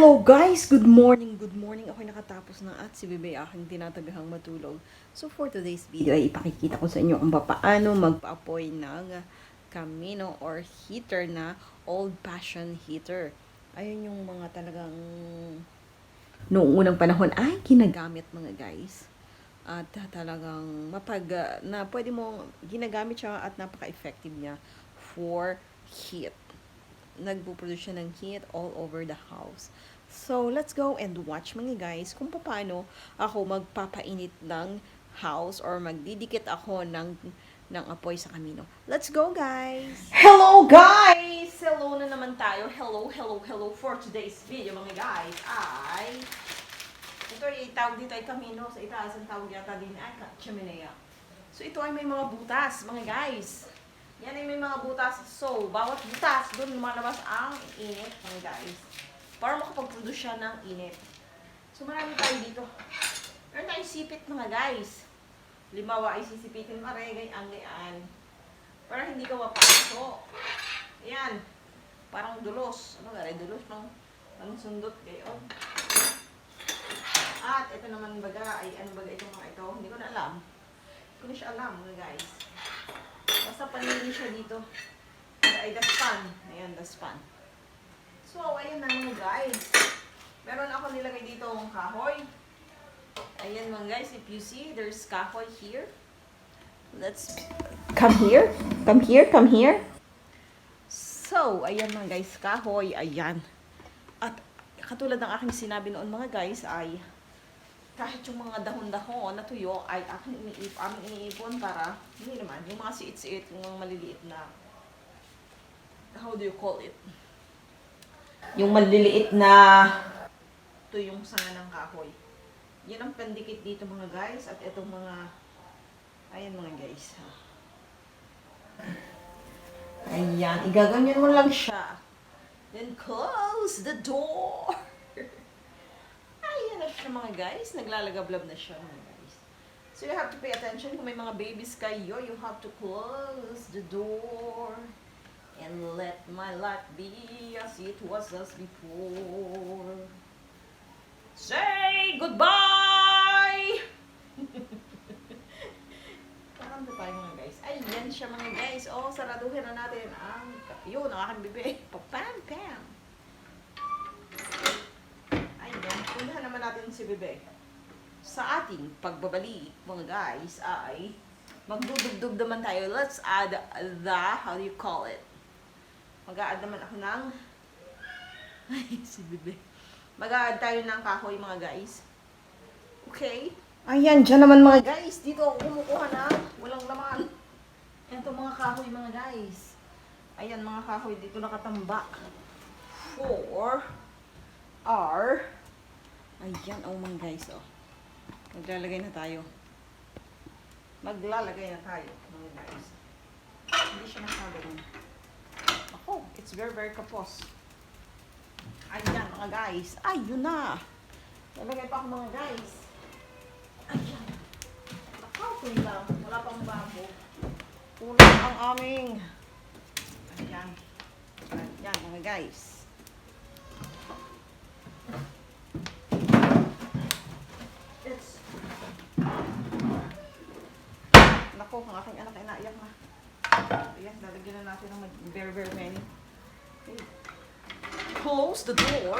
Hello guys! Good morning! Good morning! Ako'y nakatapos na at si Bebe aking tinatagahang matulog. So for today's video ay ipakikita ko sa inyo kung paano magpa-apoy ng Camino or heater na old-fashioned heater. Ayun yung mga talagang noong unang panahon ay ginagamit mga guys. At talagang na pwede mo ginagamit siya at napaka-effective niya for heat. Nagpo-produce siya ng heat all over the house. So, let's go and watch mga guys kung paano ako magpapainit ng house or magdidikit ako ng apoy sa kamino. Let's go guys! Hello guys! Hello na naman tayo. Hello, hello, hello for today's video mga guys ay ito ay tawag dito ay kamino. Sa itaas ang tawag yata din ay chimenea. So, ito ay may mga butas mga guys. Yan ay may mga butas. So, bawat butas, doon lumalabas ang init, mga guys. Para makapag-produce siya ng init. So, marami tayo dito. Meron tayong sipit, mga guys. Limawa ay sisipitin maregay ang lian. Para hindi ka mapaso. Ayan. Parang dulos. Ano nga, dulos ng sundot kayo. At ito naman baga, ay ano baga itong mga ito. Hindi ko na alam. Hindi ko na siya alam, mga guys. Basta panili siya dito. Ay, daspan. Ayan, daspan. So, ayan na mga guys. Meron ako nilagay dito ang kahoy. Ayan mga guys, if you see, there's kahoy here. Let's come here. Come here, come here. So, ayan mga guys, kahoy. Ayan. At katulad ng aking sinabi noon mga guys ay kahit yung mga dahon-dahon na tuyo ay aming iniipon para, hindi naman, yung mga siit-siit, yung mga maliliit na, how do you call it? Yung maliliit na tuyong sanga ng kahoy. Yan ang pandikit dito mga guys, at itong mga, ayan mga guys. Ayan, igaganyan mo lang siya. Then close the door. Ayan na siya mga guys. Naglalagablab na siya mga guys. So you have to pay attention. Kung may mga babies kayo, you have to close the door. And let my life be as it was as before. Say goodbye! Parang tayo mga guys. Ayan siya mga guys. Oh, saraduhin na natin ang, yun, ang aking bebe. Pam, pam. Puntahan naman natin si Bebe. Sa ating pagbabalik, mga guys, ay magdudugdug naman tayo. Let's add the, how do you call it? Mag-a-add naman ako ng, ay, si Bebe. Mag-a-add tayo ng kahoy, mga guys. Okay? Ayan, dyan naman mga guys. Dito ako kumukuha na walang laman. Ito mga kahoy, mga guys. Ayan, mga kahoy dito nakatambak. For our ayan, oh mga guys, oh. Maglalagay na tayo. Maglalagay na tayo, mga guys. Hindi siya masyado nun. Ako, it's very, very kapos. Ayan, mga guys. Ayun na. Lalagay pa ako, mga guys. Ayan. Nakautoy lang. Wala pang babo. Kulang ang aming. Ayan. Ayan, mga guys. Nako, ang aking anak ay naiyak na. Ayan, lalagyan na natin ng very, very many. Okay. Close the door.